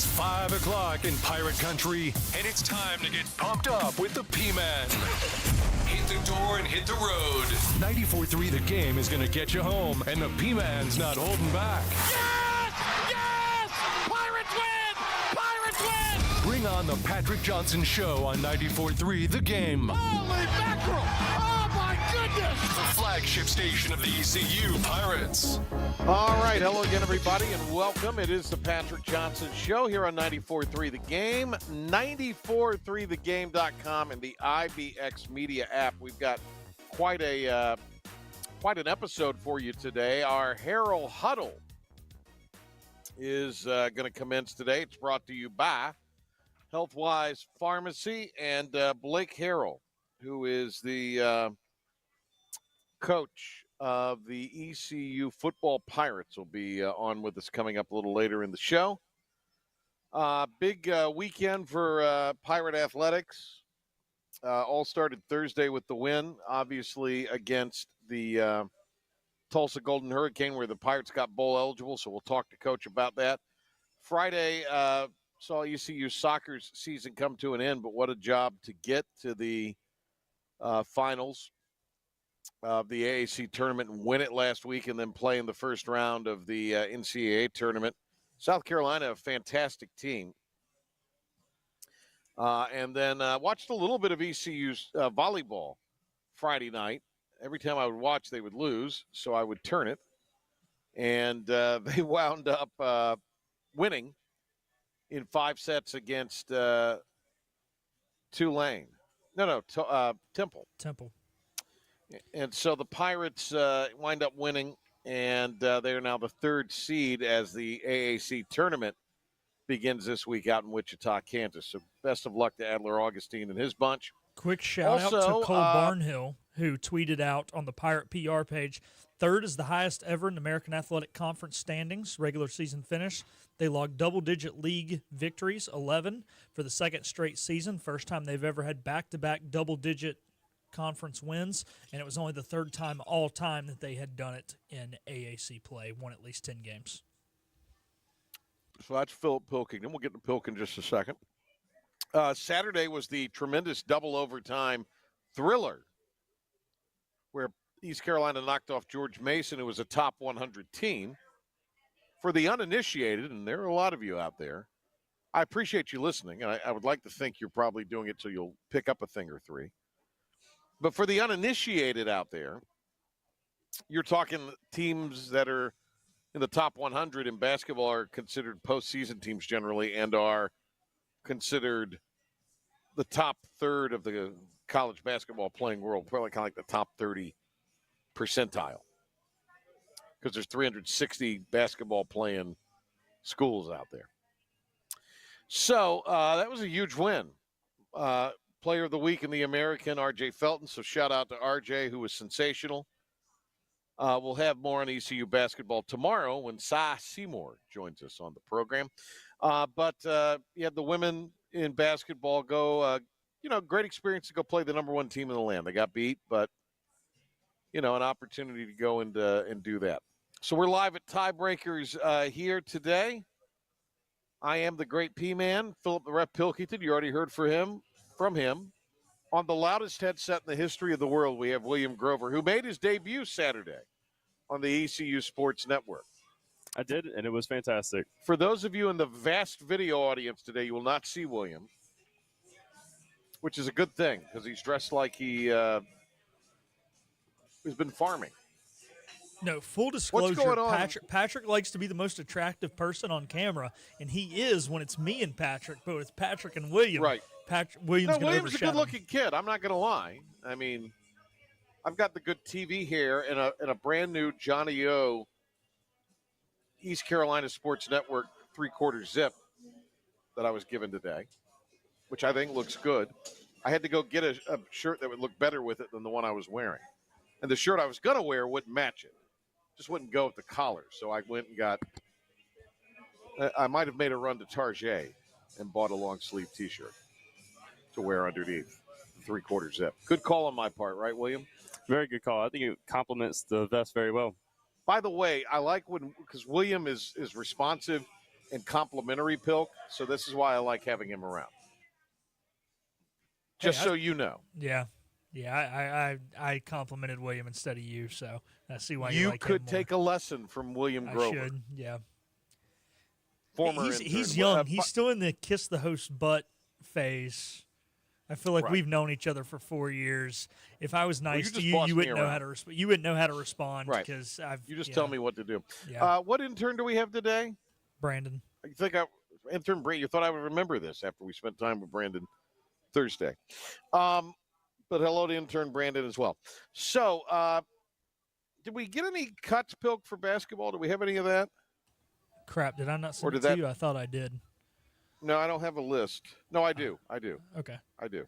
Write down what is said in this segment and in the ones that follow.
It's 5 o'clock in Pirate Country, and it's time to get pumped up with the P-Man. Hit the door and hit the road. 94.3 The Game is going to get you home, and the P-Man's not holding back. Yes! Yes! Pirates win! Pirates win! Bring on the Patrick Johnson Show on 94.3 The Game. Holy mackerel! Oh, my goodness! The flagship station of the ECU Pirates. All right, hello again, everybody, and welcome. It is the Patrick Johnson Show here on 94.3 The Game, 94.3thegame.com, and the IBX Media app. We've got quite an episode for you today. Our Harrell Huddle is going to commence today. It's brought to you by Healthwise Pharmacy and Blake Harrell, who is the coach of the ECU Football Pirates, will be on with us coming up a little later in the show. Big weekend for Pirate Athletics. All started Thursday with the win, obviously, against the Tulsa Golden Hurricane, where the Pirates got bowl eligible, so we'll talk to Coach about that. Friday saw ECU soccer's season come to an end, but what a job to get to the finals of the AAC tournament and win it last week, and then play in the first round of the NCAA tournament. South Carolina, a fantastic team. And then watched a little bit of ECU's volleyball Friday night. Every time I would watch, they would lose, so I would turn it. And they wound up winning in 5 sets against Tulane. Temple. Temple. And so the Pirates wind up winning, and they are now the 3rd seed as the AAC tournament begins this week out in Wichita, Kansas. So best of luck to Adler Augustine and his bunch. Quick shout-out to Cole Barnhill, who tweeted out on the Pirate PR page, 3rd is the highest ever in American Athletic Conference standings, regular season finish. They logged double-digit league victories, 11, for the 2nd straight season, first time they've ever had back-to-back double-digit conference wins, and it was only the 3rd time all time that they had done it in AAC play, won at least 10 games. So that's Philip Pilkington. We'll get to Pilk in just a second. Saturday was the tremendous double overtime thriller where East Carolina knocked off George Mason, who was a top 100 team. For the uninitiated, and there are a lot of you out there, I appreciate you listening, and I would like to think you're probably doing it so you'll pick up a thing or three. But for the uninitiated out there, you're talking teams that are in the top 100 in basketball are considered postseason teams generally and are considered the top third of the college basketball playing world, probably kind of like the top 30 percentile, because there's 360 basketball playing schools out there. So that was a huge win. Player of the week in the American, R.J. Felton. So shout out to R.J., who was sensational. We'll have more on ECU basketball tomorrow when Cy Seymour joins us on the program. But you had the women in basketball go, great experience to go play the number 1 team in the land. They got beat, but, an opportunity to go and do that. So we're live at Tiebreakers here today. I am the great P-Man, Philip the Rep Pilkington. You already heard from him. On the loudest headset in the history of the world, we have William Grover, who made his debut Saturday on the ECU Sports Network. I did, and it was fantastic. For those of you in the vast video audience today, you will not see William, which is a good thing because he's dressed like he's been farming. No, full disclosure, What's going on? Patrick likes to be the most attractive person on camera, and he is when it's me and Patrick, but it's Patrick and William. Right. William's a good-looking kid. I'm not going to lie. I mean, I've got the good TV hair and a brand-new Johnny O East Carolina Sports Network 3/4 zip that I was given today, which I think looks good. I had to go get a shirt that would look better with it than the one I was wearing. And the shirt I was going to wear wouldn't match it. Just wouldn't go with the collar. So I went and got – I might have made a run to Target and bought a long-sleeve T-shirt to wear underneath, 3/4 zip. Good call on my part, right, William? Very good call. I think it complements the vest very well. By the way, I like because William is responsive. and complimentary, Pilk. So this is why I like having him around. Just so you know. Yeah. Yeah, I complimented William instead of you, so I see why you like could him take more. a lesson from William Grover. I should, yeah. Former he's young. He's still in the kiss the host butt phase. I feel like we've known each other for 4 years. If I was nice to you, you wouldn't know how to you wouldn't know how to respond because you just tell me what to do. Yeah. What intern do we have today? Brandon. I think intern Brandon. You thought I would remember this after we spent time with Brandon Thursday. But hello to intern Brandon as well. So, did we get any cuts, Pilk, for basketball? Do we have any of that? Crap, did I not send it to you? I thought I did. No, I don't have a list. No, I do. Okay. I do.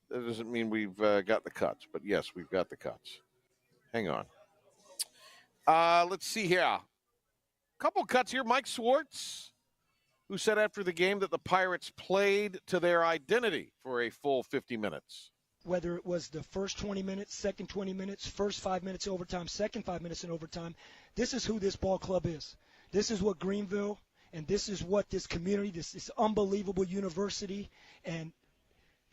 That doesn't mean we've got the cuts, but yes, we've got the cuts. Hang on. Let's see here. A couple cuts here. Mike Schwartz, who said after the game that the Pirates played to their identity for a full 50 minutes. Whether it was the first 20 minutes, second 20 minutes, first 5 minutes overtime, second 5 minutes in overtime, this is who this ball club is. This is what Greenville, and this is what this community, this unbelievable university, and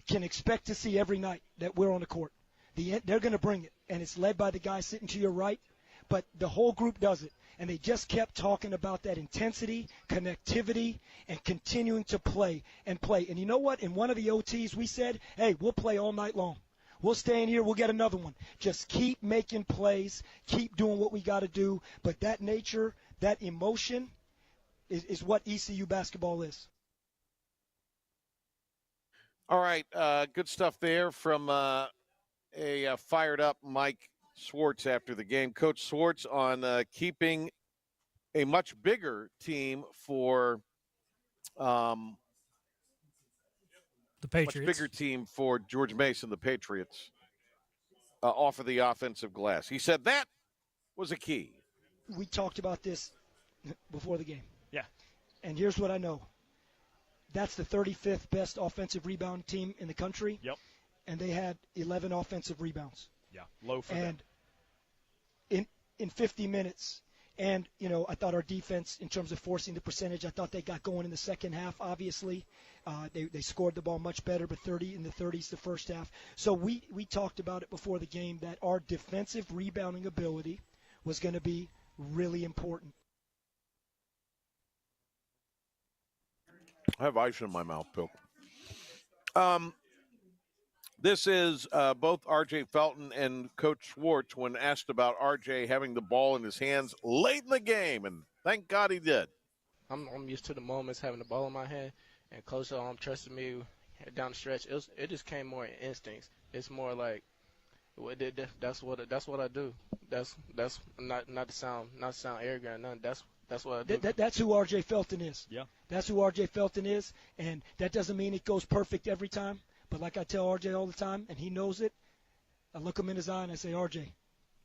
can expect to see every night that we're on the court. They're going to bring it, and it's led by the guy sitting to your right, but the whole group does it. And they just kept talking about that intensity, connectivity, and continuing to play and play. And you know what? In one of the OTs, we said, hey, we'll play all night long. We'll stay in here. We'll get another one. Just keep making plays. Keep doing what we got to do. But that nature, that emotion is what ECU basketball is. All right. Good stuff there from a fired-up Mike Schwartz after the game. Coach Schwartz on keeping a much bigger team for the Patriots. Much bigger team for George Mason, the Patriots, off of the offensive glass. He said that was a key. We talked about this before the game. Yeah. And here's what I know. That's the 35th best offensive rebound team in the country. Yep. And they had 11 offensive rebounds. Yeah, low for them. And in 50 minutes, and, you know, I thought our defense, in terms of forcing the percentage, I thought they got going in the second half, obviously. They scored the ball much better, but 30 in the 30s the first half. So we talked about it before the game that our defensive rebounding ability was going to be really important. I have ice in my mouth, Pilk. This is both R.J. Felton and Coach Schwartz when asked about R.J. having the ball in his hands late in the game, and thank God he did. I'm used to the moments having the ball in my hand, and Coach trusted me down the stretch. It just came more in instincts. It's more like that's what I do. That's not to sound arrogant or nothing. That's what I do. That's who R.J. Felton is. Yeah. That's who R.J. Felton is, and that doesn't mean it goes perfect every time. But like I tell R.J. all the time, and he knows it, I look him in his eye and I say, R.J.,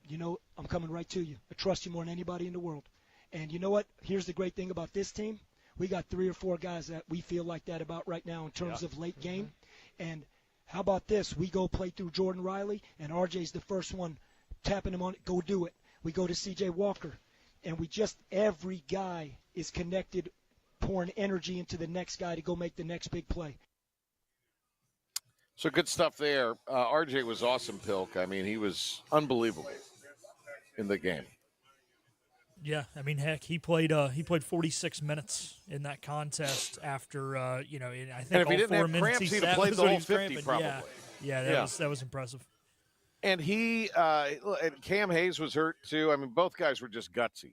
you know I'm coming right to you. I trust you more than anybody in the world. And you know what? Here's the great thing about this team. We got 3 or 4 guys that we feel like that about right now in terms of late game. And how about this? We go play through Jordan Riley, and R.J.'s the first one tapping him on it. Go do it. We go to C.J. Walker, and every guy is connected, pouring energy into the next guy to go make the next big play. So good stuff there. RJ was awesome, Pilk. I mean, he was unbelievable in the game. Yeah, I mean, heck, he played 46 minutes in that contest after I think and if all he didn't 4 have minutes cramps, he he'd have sat played was the when he whole was 50 cramping. probably. Yeah, that was impressive. And and Cam Hayes was hurt too. I mean, both guys were just gutsy.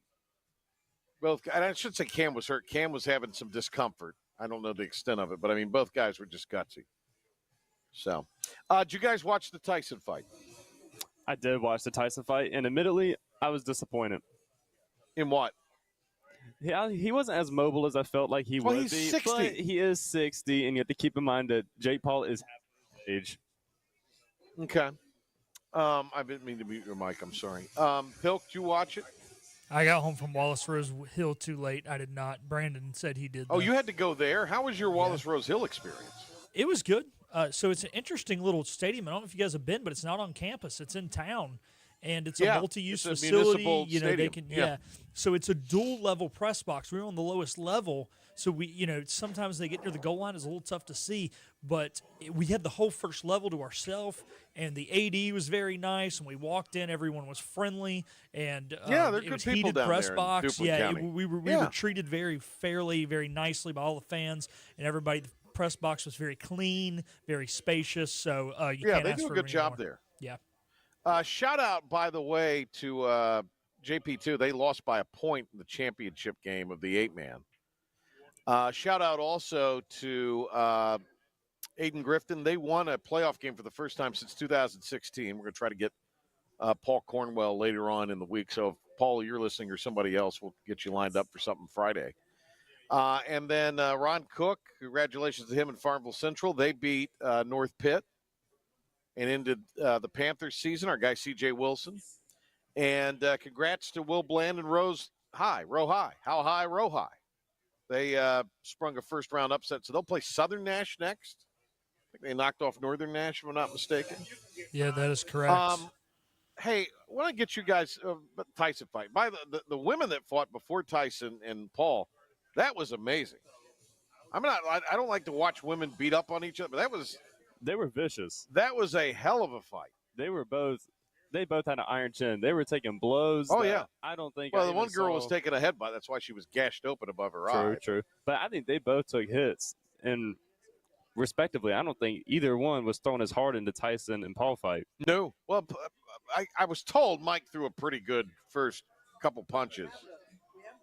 And I should say Cam was hurt. Cam was having some discomfort. I don't know the extent of it, but I mean, both guys were just gutsy. So, did you guys watch the Tyson fight? I did watch the Tyson fight, and admittedly, I was disappointed. In what? Yeah, he wasn't as mobile as I felt like he would he's be. 60. But he is 60, and you have to keep in mind that Jake Paul is half his age. Okay. I didn't mean to mute your mic. I'm sorry. Pilk, did you watch it? I got home from Wallace Rose Hill too late. I did not. Brandon said he did. Oh, you had to go there? How was your Wallace Rose Hill experience? It was good. So it's an interesting little stadium. I don't know if you guys have been, but it's not on campus. It's in town. and it's Yeah, a multi-use it's a facility. municipal They stadium. can Yeah. So it's a dual level press box. We were on the lowest level, so sometimes they get near the goal line is a little tough to see, but we had the whole first level to ourselves, and the AD was very nice, and we walked in, everyone was friendly, and Yeah, they're it good was people heated down press there in box. Duplin County. We were Yeah. treated very fairly, very nicely by all the fans and everybody. The press box was very clean, very spacious. So you Yeah, can't they ask do a for good any job more. there. Yeah. Shout out, by the way, to JP2. They lost by a point in the championship game of the 8-man. Shout out also to Aiden Grifton. They won a playoff game for the first time since 2016. We're going to try to get Paul Cornwell later on in the week. So if Paul, you're listening, or somebody else, we'll get you lined up for something Friday. And then Ron Cook, congratulations to him in Farmville Central. They beat North Pitt and ended the Panthers season, our guy C.J. Wilson. And congrats to Will Bland and Row High. How high, Row High. They sprung a first-round upset, so they'll play Southern Nash next. I think they knocked off Northern Nash, if I'm not mistaken. Yeah, that is correct. Hey, I want to get you guys Tyson fight. By the women that fought before Tyson and Paul, that was amazing. I don't like to watch women beat up on each other, but They were vicious. that was a hell of a fight. They both had an iron chin. They were taking blows. Oh, that yeah. I don't think. Well, I the even one girl was saw- taking a headbutt. That's why she was gashed open above her eye. True. But I think they both took hits, and respectively, I don't think either one was thrown as hard into Tyson and Paul fight. No. Well, I was told Mike threw a pretty good first couple punches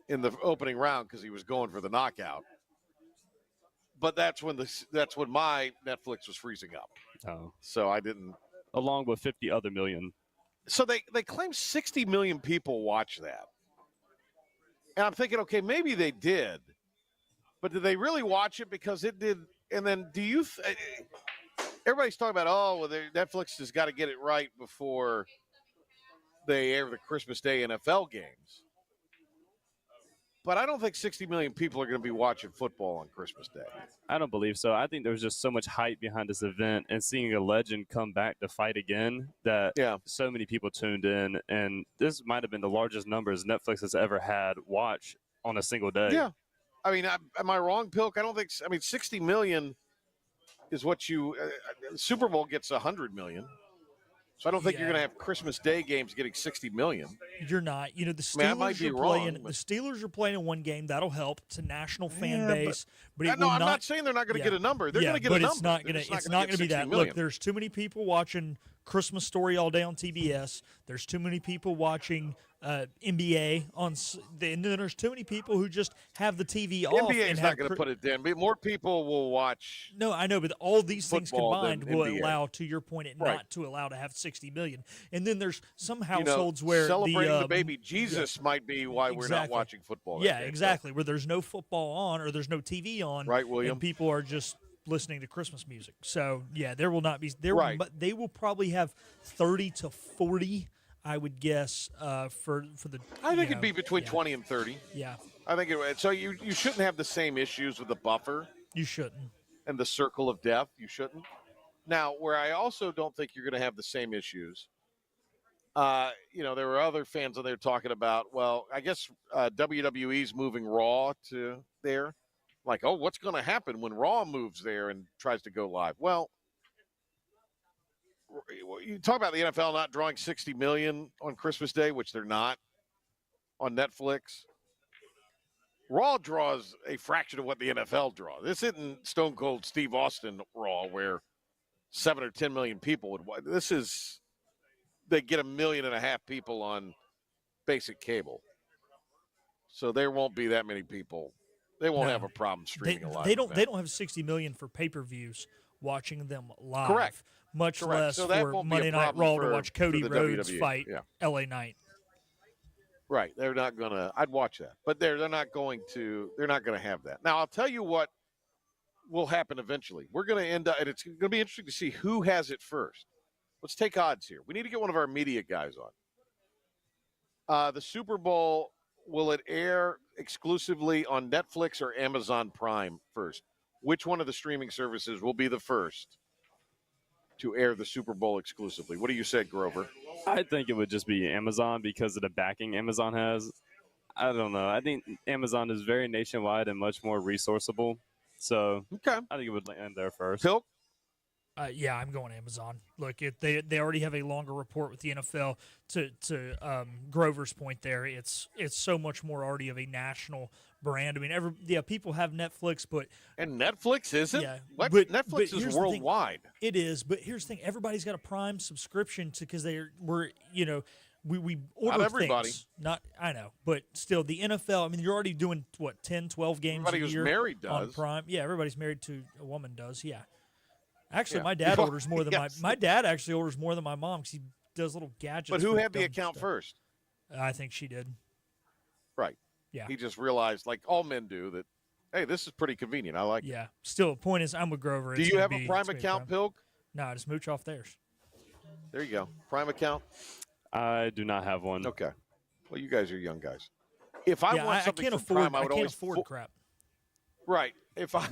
in the opening round because he was going for the knockout. But that's when my Netflix was freezing up. Oh. So I didn't. Along with 50 other million. So they claim 60 million people watch that. And I'm thinking, okay, maybe they did. But did they really watch it? Because it did. And then everybody's talking about, Netflix has got to get it right before they air the Christmas Day NFL games. But I don't think 60 million people are going to be watching football on Christmas Day. I don't believe so. I think there was just so much hype behind this event, and seeing a legend come back to fight again that so many people tuned in. And this might have been the largest numbers Netflix has ever had watch on a single day. Yeah. I mean, am I wrong, Pilk? I don't think – 60 million is what you Super Bowl gets 100 million. So I don't think you're going to have Christmas Day games getting 60 million. You're not. The Steelers I might be wrong, the Steelers are playing in one game. That'll help. It's a national fan Yeah, base. But I'm not saying they're not going to get a number. They're going to get a number. It's not going to be that. Look, there's too many people watching Christmas Story all day on TBS. There's too many people watching NBA and then there's too many people who just have the TV off. NBA is not going to put it down. More people will watch. No, I know, but all these things combined will NBA. allow, to your point, not to allow to have 60 million. And then there's some households where celebrating the baby Jesus might be why we're not watching football. Yeah, exactly. Where there's no football on or there's no TV on, right, William? And people are just listening to Christmas music. So yeah, there will not be but they will probably have 30 to 40. I would guess for the. I think it'd be between 20 and 30. Yeah. I think it. So you shouldn't have the same issues with the buffer. You shouldn't. And the circle of death. You shouldn't. Now, where I also don't think you're going to have the same issues. There were other fans on there talking about. Well, I guess WWE's moving Raw to there. Like, what's going to happen when Raw moves there and tries to go live? Well. You talk about the NFL not drawing 60 million on Christmas Day, which they're not on Netflix. Raw draws a fraction of what the NFL draws. This isn't Stone Cold Steve Austin Raw where 7 or 10 million people would watch. This is they get 1.5 million people on basic cable. So there won't be that many people. They won't have a problem streaming a live event. They don't have 60 million for pay-per-views watching them live. Correct. Much Correct. less So that for won't be a Monday Night problem Raw to watch Cody for the Rhodes WWE. fight LA Knight. Right. They're not going to – I'd watch that. But they're not going to – they're not going to have that. Now, I'll tell you what will happen eventually. We're going to end up – and it's going to be interesting to see who has it first. Let's take odds here. We need to get one of our media guys on. The Super Bowl, will it air exclusively on Netflix or Amazon Prime first? Which one of the streaming services will be the first to air the Super Bowl exclusively? What do you say, Grover? I think it would just be Amazon because of the backing Amazon has. I don't know. I think Amazon is very nationwide and much more resourceable. So okay. I think it would land there first. Pilk? Yeah, I'm going Amazon. Look, they already have a longer report with the NFL. To Grover's point there, it's so much more already of a national brand. I mean, people have Netflix, but Netflix isn't. Yeah, Netflix but is worldwide. It is, but here's the thing: everybody's got a Prime subscription because we order Not everybody. things. I know, but still, the NFL. I mean, you're already doing what 10, 12 games Everybody a who's year married on does. Prime. Yeah, everybody's married to a woman does. Yeah. Actually, Yeah. my dad orders more than Yes. my dad actually orders more than my mom because he does little gadgets. But who for had the dumb account stuff. first? I think she did. Right. Yeah. He just realized, like all men do, that, hey, this is pretty convenient. I like it. Yeah. Still, the point is, I'm with Grover. Do It's you gonna have a be- Prime it's gonna be account, Prime. Pilk? No, I just mooch off theirs. There you go. Prime account? I do not have one. Okay. Well, you guys are young guys. If I want something can't from afford. Prime, I would can't always afford crap. Right. If I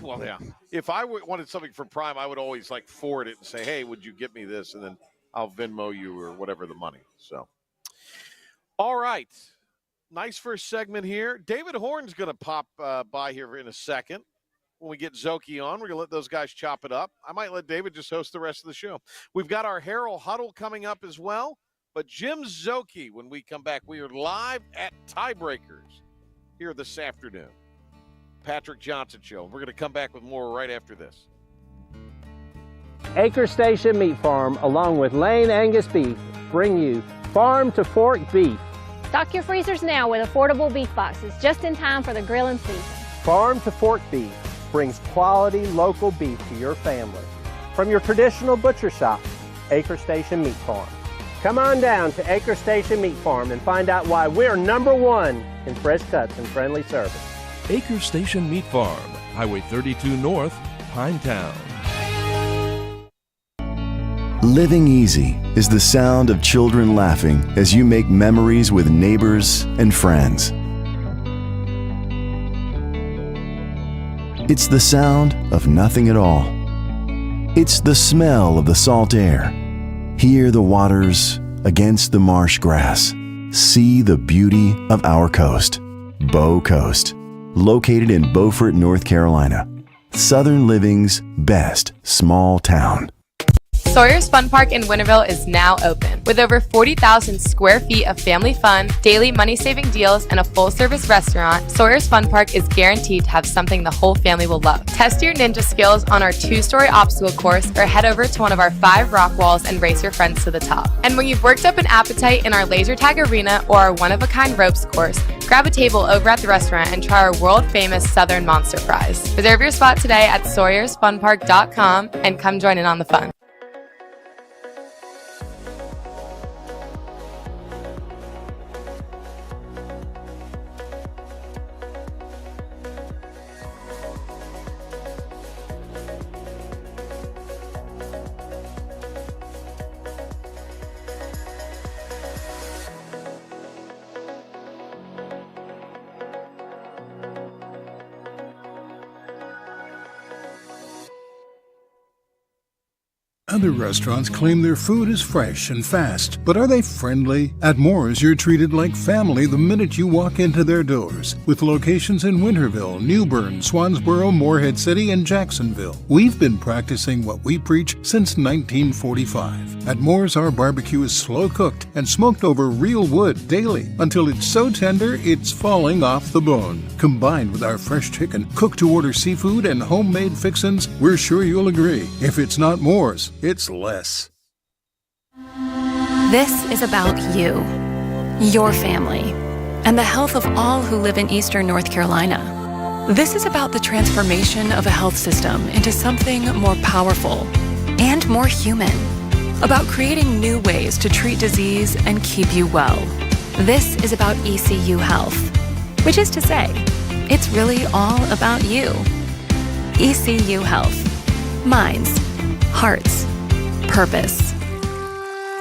wanted something from Prime, I would always like forward it and say, "Hey, would you get me this?" And then I'll Venmo you or whatever the money. So, all right, nice first segment here. David Horn's going to pop by here in a second. When we get Szoke on, we're going to let those guys chop it up. I might let David just host the rest of the show. We've got our Harrell Huddle coming up as well. But Jim Szoke, when we come back, we are live at Tiebreakers here this afternoon. Patrick Johnson Show. We're going to come back with more right after this. Acre Station Meat Farm, along with Lane Angus Beef, bring you Farm to Fork Beef. Stock your freezers now with affordable beef boxes, just in time for the grilling season. Farm to Fork Beef brings quality local beef to your family. From your traditional butcher shop, Acre Station Meat Farm. Come on down to Acre Station Meat Farm and find out why we're #1 in fresh cuts and friendly service. Acre Station Meat Farm, Highway 32 North, Pinetown. Living easy is the sound of children laughing as you make memories with neighbors and friends. It's the sound of nothing at all. It's the smell of the salt air. Hear the waters against the marsh grass. See the beauty of our coast, Bow Coast, located in Beaufort, North Carolina. Southern Living's best small town. Sawyer's Fun Park in Winterville is now open. With over 40,000 square feet of family fun, daily money-saving deals, and a full-service restaurant, Sawyer's Fun Park is guaranteed to have something the whole family will love. Test your ninja skills on our 2-story obstacle course or head over to one of our 5 rock walls and race your friends to the top. And when you've worked up an appetite in our laser tag arena or our one-of-a-kind ropes course, grab a table over at the restaurant and try our world-famous Southern Monster Fries. Reserve your spot today at SawyersFunPark.com and come join in on the fun. Other restaurants claim their food is fresh and fast, but are they friendly? At Moore's, you're treated like family the minute you walk into their doors. With locations in Winterville, New Bern, Swansboro, Morehead City, and Jacksonville. We've been practicing what we preach since 1945. At Moore's, our barbecue is slow cooked and smoked over real wood daily until it's so tender it's falling off the bone. Combined with our fresh chicken, cooked-to-order seafood, and homemade fixins, we're sure you'll agree. If it's not Moore's, it's less. This is about you, your family, and the health of all who live in Eastern North Carolina. This is about the transformation of a health system into something more powerful and more human. About creating new ways to treat disease and keep you well. This is about ECU Health, which is to say, it's really all about you. ECU Health. Minds, hearts, purpose.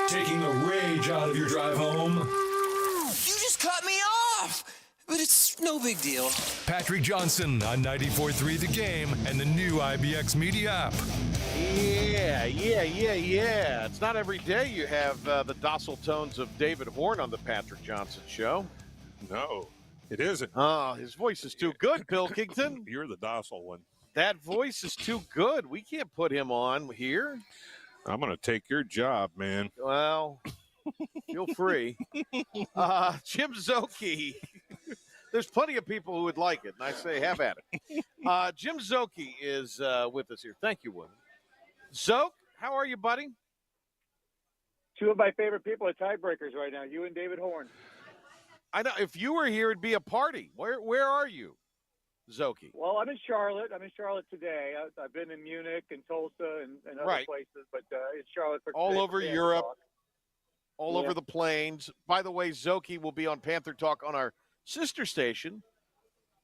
Taking the rage out of your drive home. You just cut me off! But it's No big deal. Patrick Johnson on 94.3 The Game and the new IBX Media app. Yeah. It's not every day you have the docile tones of David Horn on the Patrick Johnson Show. No, it isn't. Oh, his voice is too good, Pilkington. You're the docile one. That voice is too good. We can't put him on here. I'm going to take your job, man. Well, feel free. Jim Szoke. There's plenty of people who would like it, and I say have at it. Jim Szoke is with us here. Thank you, Will. Szoke, how are you, buddy? Two of my favorite people are tiebreakers right now, you and David Horn. I know. If you were here, it'd be a party. Where are you, Szoke? Well, I'm in Charlotte. I'm in Charlotte today. I've been in Munich and Tulsa and other places, but in Charlotte for all over Europe, Talk. all over the plains. By the way, Szoke will be on Panther Talk on our sister station,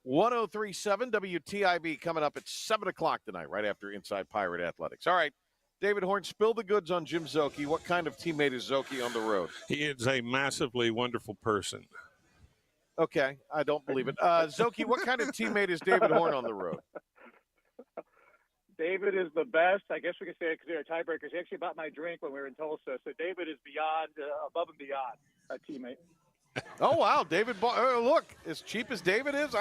103.7 WTIB, coming up at 7 o'clock tonight, right after Inside Pirate Athletics. All right, David Horn, spill the goods on Jim Szoke. What kind of teammate is Szoke on the road? He is a massively wonderful person. Okay, I don't believe it. Szoke, what kind of teammate is David Horn on the road? David is the best. I guess we could say consider tiebreakers. He actually bought my drink when we were in Tulsa, so David is beyond, above and beyond a teammate. Oh, wow. David look, as cheap as David is,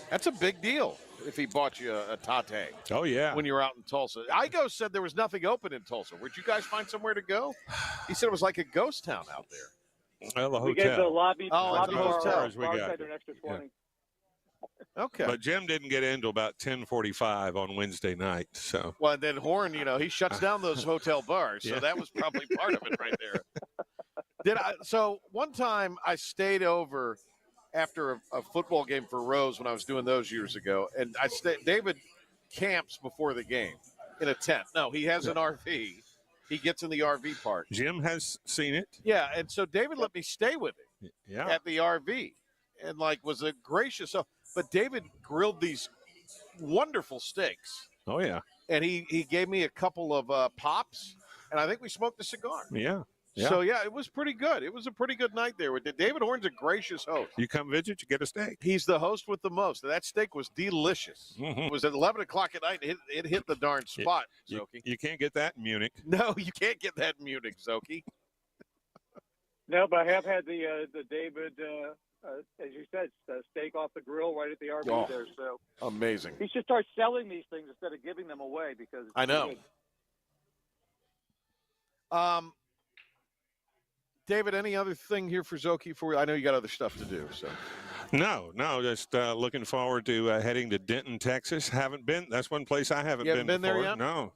that's a big deal if he bought you a Tate. Oh, yeah. When you were out in Tulsa. Igo said there was nothing open in Tulsa. Where'd you guys find somewhere to go? He said it was like a ghost town out there. Well, the hotel. We gave the lobby the hotel. We got An extra 20. Yeah. Okay. But Jim didn't get in until about 10:45 on Wednesday night. So. Well, then Horn, he shuts down those hotel bars. So that was probably part of it right there. So one time I stayed over after a football game for Rose when I was doing those years ago, and David camps before the game in a tent. No, he has an RV. He gets in the RV park. Jim has seen it. Yeah, and so David let me stay with him at the RV, and was a gracious. But David grilled these wonderful steaks. Oh yeah, and he gave me a couple of pops, and I think we smoked a cigar. Yeah. So, it was pretty good. It was a pretty good night there. David Horn's a gracious host. You come visit, you get a steak. He's the host with the most. That steak was delicious. Mm-hmm. It was at 11 o'clock at night. It hit the darn spot, Szoke. You can't get that in Munich. No, you can't get that in Munich, Szoke. No, but I have had the David, as you said, steak off the grill right at the RV there. So amazing. He should start selling these things instead of giving them away because I know. David, any other thing here for Szoke for you? I know you got other stuff to do. So, no, just looking forward to heading to Denton, Texas. Haven't been. That's one place I haven't been before. There yet? No.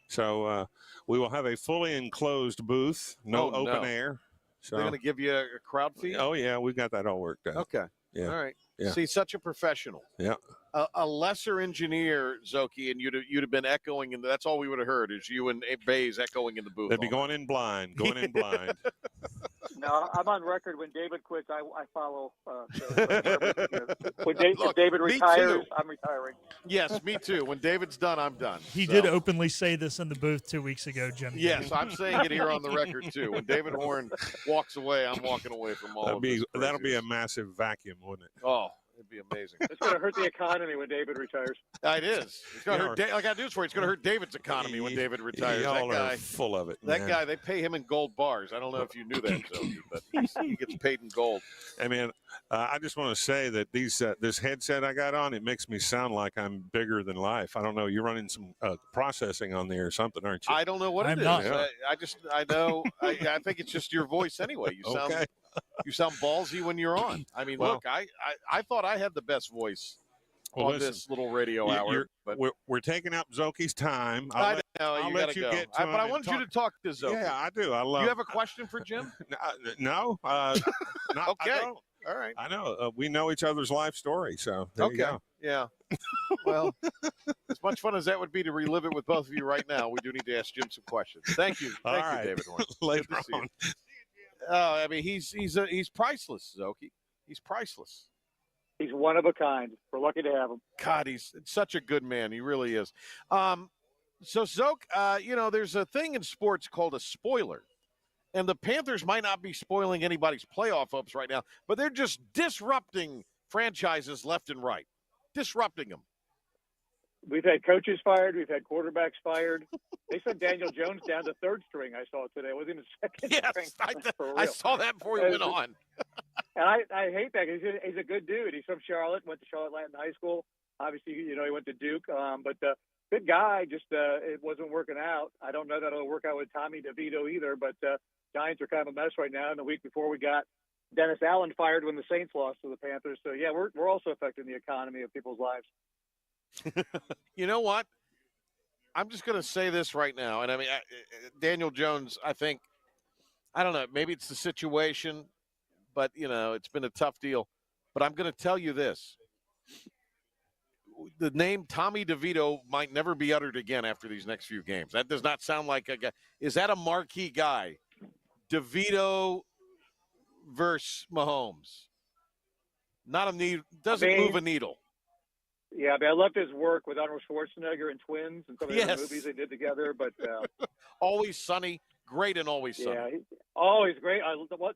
So we will have a fully enclosed booth, no open air. So they're going to give you a crowd feed? Oh yeah, we've got that all worked out. Okay. Yeah. All right. Yeah. See, such a professional. Yeah. A lesser engineer, Szoke, and you'd have been echoing, and that's all we would have heard is you and Bays echoing in the booth. They'd be going in blind. No, I'm on record. When David quits, I follow. When David retires, I'm retiring. Yes, me too. When David's done, I'm done. He did openly say this in the booth 2 weeks ago, Jim. Yes, I'm saying it here on the record too. When David Horn walks away, I'm walking away from all of this. That'll be a massive vacuum, wouldn't it? Oh. It'd be amazing. It's going to hurt the economy when David retires. It is. It's going to hurt. I got news for you. It's going to hurt David's economy when David retires. Y'all that guy, are full of it. That guy, they pay him in gold bars. I don't know if you knew that, Szoke, but he gets paid in gold. I mean, I just want to say that this headset I got on, it makes me sound like I'm bigger than life. I don't know. You're running some processing on there or something, aren't you? I don't know what it is. Yeah. I know. I think it's just your voice anyway. You sound. Okay. You sound ballsy when you're on. I mean, look, I thought I had the best voice on this little radio hour. But we're taking up Zoki's time. I know. I'll You let got to you go. get to But I want you to talk to Szoke. Yeah, I do. Do you have a question for Jim? No. Not, okay. I don't. All right. I know. We know each other's life story, so there you go. Yeah. Well, as much fun as that would be to relive it with both of you right now, we do need to ask Jim some questions. Thank you. Thank you, David Horn. Later on. I mean, he's priceless, Szoke. He's priceless. He's one of a kind. We're lucky to have him. God, he's such a good man. He really is. So, Szoke, there's a thing in sports called a spoiler. And the Panthers might not be spoiling anybody's playoff hopes right now, but they're just disrupting franchises left and right, disrupting them. We've had coaches fired. We've had quarterbacks fired. They sent Daniel Jones down to third string. I saw today. It wasn't even second string. I saw that before he went on. And I hate that because he's a good dude. He's from Charlotte. Went to Charlotte Latin High School. Obviously, he went to Duke. But good guy. Just it wasn't working out. I don't know that it'll work out with Tommy DeVito either. But Giants are kind of a mess right now. And the week before, we got Dennis Allen fired when the Saints lost to the Panthers. So yeah, we're also affecting the economy of people's lives. You know what? I'm just going to say this right now. And I mean, Daniel Jones, I think, I don't know, maybe it's the situation, but, it's been a tough deal. But I'm going to tell you this. The name Tommy DeVito might never be uttered again after these next few games. That does not sound like a guy. Is that a marquee guy? DeVito versus Mahomes. Not a need. Doesn't move a needle. Yeah, I loved his work with Arnold Schwarzenegger and Twins and some of the other movies they did together. But Always Sunny, great and Always Sunny. Yeah, always great. Honestly, one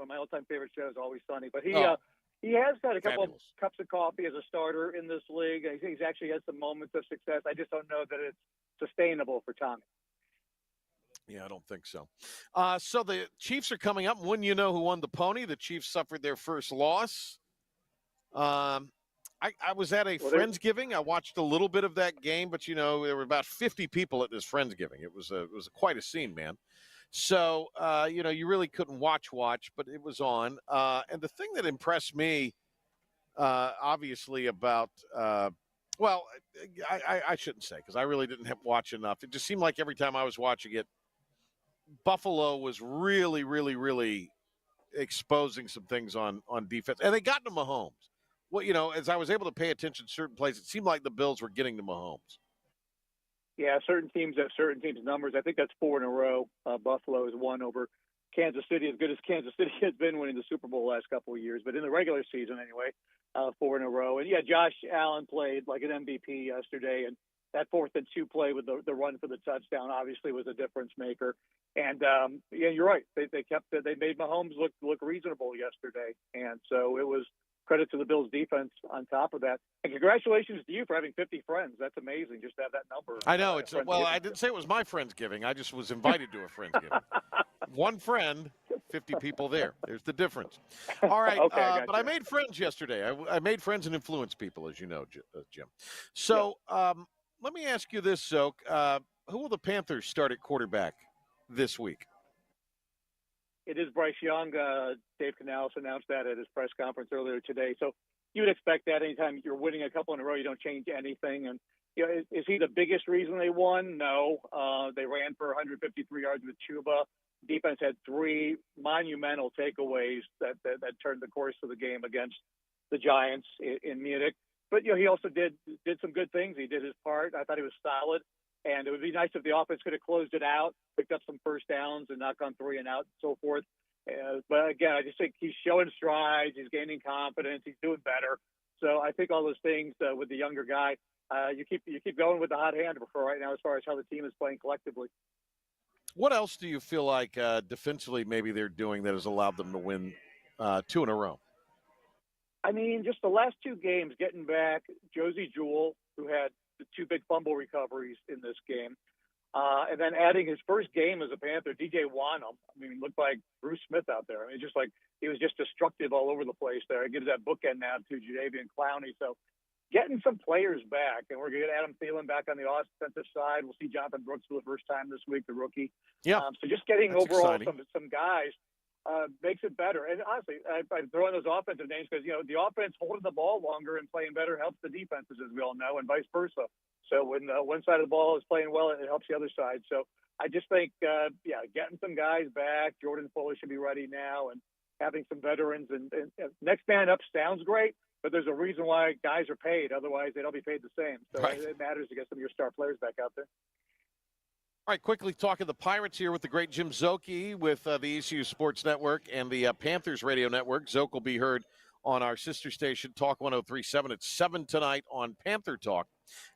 of my all-time favorite shows, Always Sunny. But he has had a couple of cups of coffee as a starter in this league. He's actually had some moments of success. I just don't know that it's sustainable for Tommy. Yeah, I don't think so. So the Chiefs are coming up. Wouldn't you know who won the pony? The Chiefs suffered their first loss. I was at a Friendsgiving. I watched a little bit of that game, but, there were about 50 people at this Friendsgiving. It was quite a scene, man. So, you really couldn't watch, but it was on. And the thing that impressed me, obviously, about I shouldn't say because I really didn't watch enough. It just seemed like every time I was watching it, Buffalo was really, really, really exposing some things on defense. And they got to Mahomes. Well, as I was able to pay attention to certain plays, it seemed like the Bills were getting to Mahomes. Yeah, certain teams have certain teams' numbers. I think that's 4 in a row. Buffalo has won over Kansas City, as good as Kansas City has been winning the Super Bowl the last couple of years. But in the regular season, anyway, 4 in a row. And, yeah, Josh Allen played like an MVP yesterday. And that 4th and 2 play with the run for the touchdown obviously was a difference maker. And, yeah, you're right. They made Mahomes look reasonable yesterday. And so it was credit to the Bills defense on top of that. And congratulations to you for having 50 friends. That's amazing just to have that number. I know. I didn't say it was my Friendsgiving. I just was invited to a Friendsgiving. One friend, 50 people there. There's the difference. All right. Okay, but I made friends yesterday. I made friends and influenced people, as you know, Jim. So let me ask you this, Szoke. Who will the Panthers start at quarterback this week? It is Bryce Young. Dave Canales announced that at his press conference earlier today. So you would expect that anytime you're winning a couple in a row, you don't change anything. And, is he the biggest reason they won? No. They ran for 153 yards with Chuba. Defense had 3 monumental takeaways that turned the course of the game against the Giants in Munich. But, he also did some good things. He did his part. I thought he was solid. And it would be nice if the offense could have closed it out, picked up some first downs and knocked on 3 and out and so forth. But again, I just think he's showing strides. He's gaining confidence. He's doing better. So I think all those things with the younger guy, you keep going with the hot hand for right now as far as how the team is playing collectively. What else do you feel like defensively maybe they're doing that has allowed them to win 2 in a row? I mean, just the last 2 games, getting back Josie Jewell, who had the 2 big fumble recoveries in this game. And then adding his first game as a Panther, DJ Wanham. I mean, he looked like Bruce Smith out there. I mean, just like he was just destructive all over the place there. It gives that bookend now to Jadeveon Clowney. So getting some players back, and we're going to get Adam Thielen back on the offensive side. We'll see Jonathan Brooks for the first time this week, the rookie. Yeah. So just getting overall exciting. some guys makes it better. And honestly, I'm throwing those offensive names because, the offense holding the ball longer and playing better helps the defenses, as we all know, and vice versa. So when one side of the ball is playing well, it helps the other side. So I just think, getting some guys back. Jordan Fuller should be ready now, and having some veterans. And next man up sounds great, but there's a reason why guys are paid. Otherwise, they don't be paid the same. So It matters to get some of your star players back out there. All right, quickly talking the Pirates here with the great Jim Szoke with the ECU Sports Network and the Panthers Radio Network. Szoke will be heard on our sister station, Talk 103.7 at 7 tonight on Panther Talk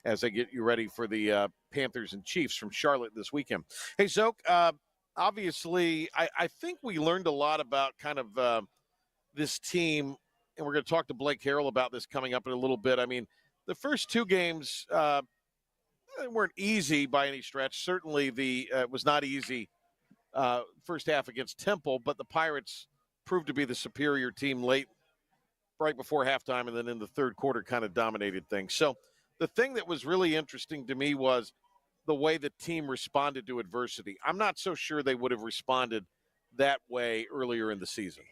as they get you ready for the Panthers and Chiefs from Charlotte this weekend. Hey, Szoke, obviously I think we learned a lot about kind of this team and we're going to talk to Blake Harrell about this coming up in a little bit. I mean, the first two games weren't easy by any stretch. Certainly it was not easy first half against Temple, but the Pirates proved to be the superior team late, right before halftime, and then in the third quarter kind of dominated things. So the thing that was really interesting to me was the way the team responded to adversity. I'm not so sure they would have responded that way earlier in the season.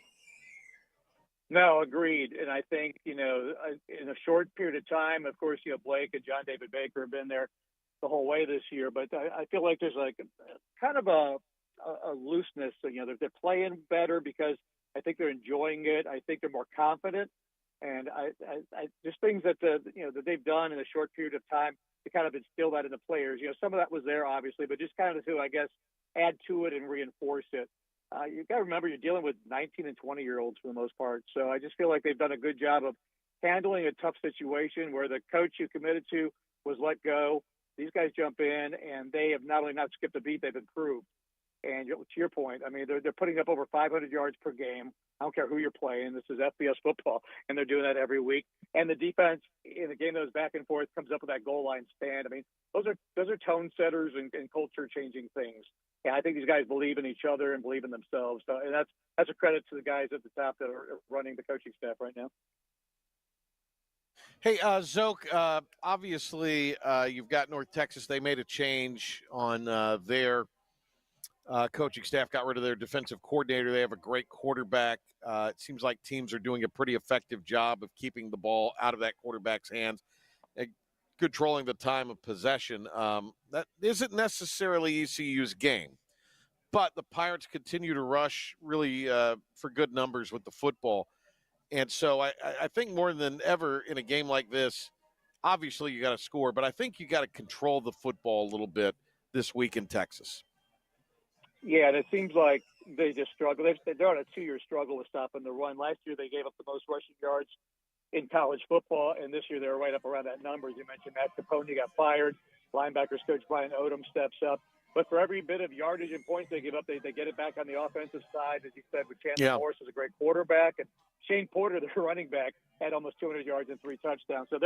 No, agreed. And I think, in a short period of time, of course, Blake and John David Baker have been there the whole way this year, but I feel like there's like kind of a looseness. They're playing better because I think they're enjoying it. I think they're more confident. And I just things that that they've done in a short period of time to kind of instill that in the players. Some of that was there, obviously, but just kind of to, I guess, add to it and reinforce it. You got to remember you're dealing with 19 and 20-year-olds for the most part. So I just feel like they've done a good job of handling a tough situation where the coach you committed to was let go. These guys jump in, and they have not only not skipped a beat, they've improved. And to your point, I mean, they're putting up over 500 yards per game. I don't care who you're playing. This is FBS football, and they're doing that every week. And the defense in the game that was back and forth comes up with that goal line stand. I mean, those are tone setters and culture changing things. And I think these guys believe in each other and believe in themselves. So, and that's a credit to the guys at the top that are running the coaching staff right now. Hey, Szoke, obviously you've got North Texas. They made a change on their coaching staff, got rid of their defensive coordinator. They have a great quarterback. It seems like teams are doing a pretty effective job of keeping the ball out of that quarterback's hands and controlling the time of possession. That isn't necessarily ECU's game, but the Pirates continue to rush really for good numbers with the football. And so I think more than ever in a game like this, obviously you got to score, but I think you got to control the football a little bit this week in Texas. Yeah, and it seems like they just struggle. They're on a 2-year struggle with stopping the run. Last year they gave up the most rushing yards in college football, and this year they're right up around that number. You mentioned Matt Capone got fired. Linebackers coach Brian Odom steps up. But for every bit of yardage and points they give up, they get it back on the offensive side. As you said, with Chandler Morris is a great quarterback, and Shane Porter, their running back, had almost 200 yards and 3 touchdowns. So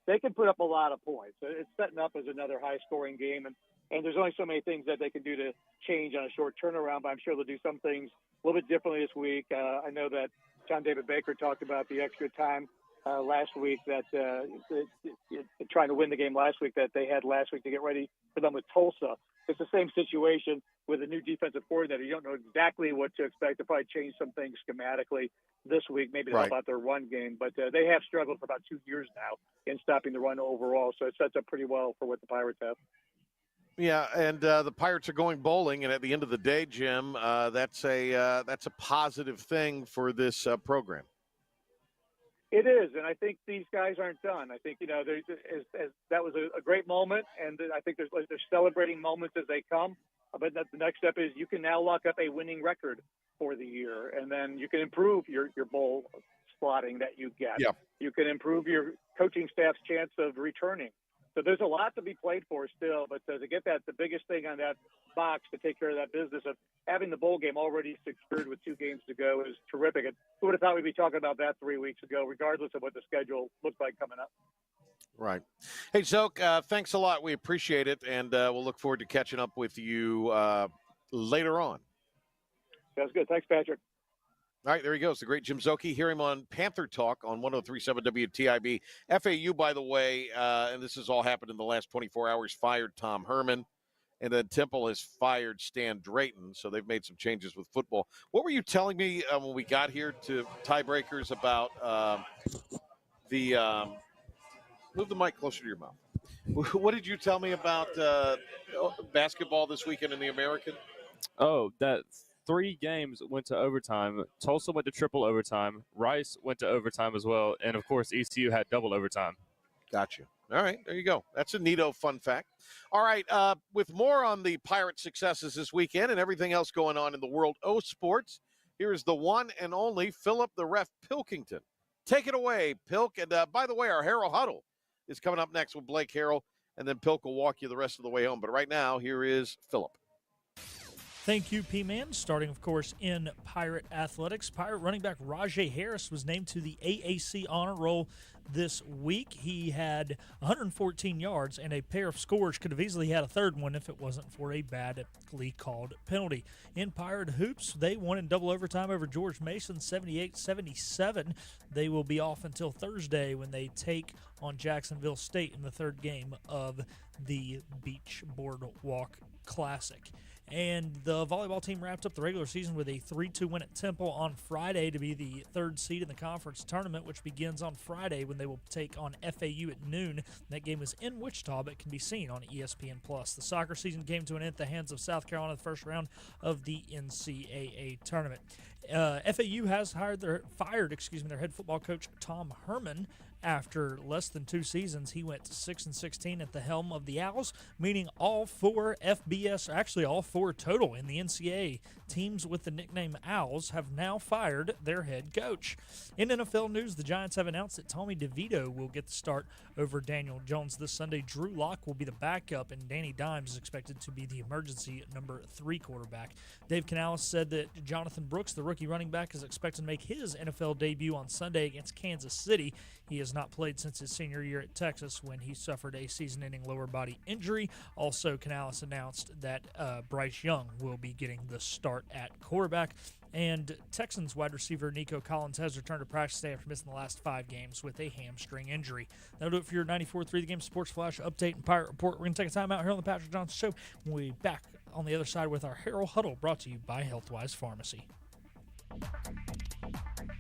they can put up a lot of points. It's setting up as another high-scoring game, and there's only so many things that they can do to change on a short turnaround, but I'm sure they'll do some things a little bit differently this week. I know that John David Baker talked about the extra time last week that trying to win the game last week that they had last week to get ready for them with Tulsa. It's the same situation with a new defensive coordinator. You don't know exactly what to expect. They'll probably change some things schematically this week, maybe to help out their run game. But they have struggled for about 2 years now in stopping the run overall, so it sets up pretty well for what the Pirates have. Yeah, and the Pirates are going bowling, and at the end of the day, Jim, that's a positive thing for this program. It is, and I think these guys aren't done. I think that was a great moment, and I think they're celebrating moments as they come. But the next step is you can now lock up a winning record for the year, and then you can improve your bowl slotting that you get. Yeah. You can improve your coaching staff's chance of returning. So there's a lot to be played for still, but to get that, the biggest thing on that box to take care of that business of having the bowl game already secured with 2 games to go is terrific. And who would have thought we'd be talking about that 3 weeks ago, regardless of what the schedule looks like coming up? Right. Hey, Szoke, thanks a lot. We appreciate it, and we'll look forward to catching up with you later on. Sounds good. Thanks, Patrick. All right, there he goes, the great Jim Szoke. Hear him on Panther Talk on 103.7 WTIB. FAU, by the way, and this has all happened in the last 24 hours, fired Tom Herman. And then Temple has fired Stan Drayton, so they've made some changes with football. What were you telling me when we got here to tiebreakers about move the mic closer to your mouth. What did you tell me about basketball this weekend in the American? Oh, that 3 games went to overtime. Tulsa went to triple overtime. Rice went to overtime as well. And, of course, ECU had double overtime. Gotcha. All right, there you go. That's a neato fun fact. All right, with more on the Pirate successes this weekend and everything else going on in the world of sports, here's the one and only Philip the Ref Pilkington. Take it away, Pilk. And, by the way, our Harrell Huddle is coming up next with Blake Harrell, and then Pilk will walk you the rest of the way home. But right now, here is Philip. Thank you, P-Man. Starting, of course, in Pirate athletics. Pirate running back Rajay Harris was named to the AAC honor roll this week. He had 114 yards and a pair of scores. Could have easily had a third one if it wasn't for a badly called penalty. In Pirate hoops, they won in double overtime over George Mason, 78-77. They will be off until Thursday when they take on Jacksonville State in the third game of the Beach Boardwalk Classic. And the volleyball team wrapped up the regular season with a 3-2 win at Temple on Friday to be the third seed in the conference tournament, which begins on Friday when they will take on FAU at noon. That game is in Wichita, but can be seen on ESPN+. The soccer season came to an end at the hands of South Carolina in the first round of the NCAA tournament. FAU has fired their head football coach Tom Herman. After less than 2 seasons, he went 6-16 at the helm of the Owls, meaning all 4 FBS, actually all 4 total in the NCAA teams with the nickname Owls have now fired their head coach. In NFL news, the Giants have announced that Tommy DeVito will get the start over Daniel Jones this Sunday. Drew Lock will be the backup, and Danny Dimes is expected to be the emergency number 3 quarterback. Dave Canales said that Jonathan Brooks, the rookie running back, is expected to make his NFL debut on Sunday against Kansas City. He has not played since his senior year at Texas when he suffered a season-ending lower body injury. Also, Canales announced that Bryce Young will be getting the start at quarterback. And Texans wide receiver Nico Collins has returned to practice today after missing the last 5 games with a hamstring injury. That'll do it for your 94.3 The Game Sports Flash update and Pirate Report. We're going to take a time out here on the Patrick Johnson Show. We'll be back on the other side with our Harrell Huddle, brought to you by Healthwise Pharmacy.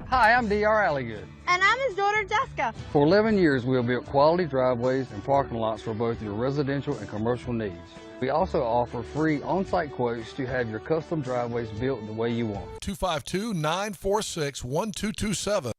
Hi, I'm D.R. Alligood. And I'm his daughter, Jessica. For 11 years, we have built quality driveways and parking lots for both your residential and commercial needs. We also offer free on-site quotes to have your custom driveways built the way you want. 252-946-1227.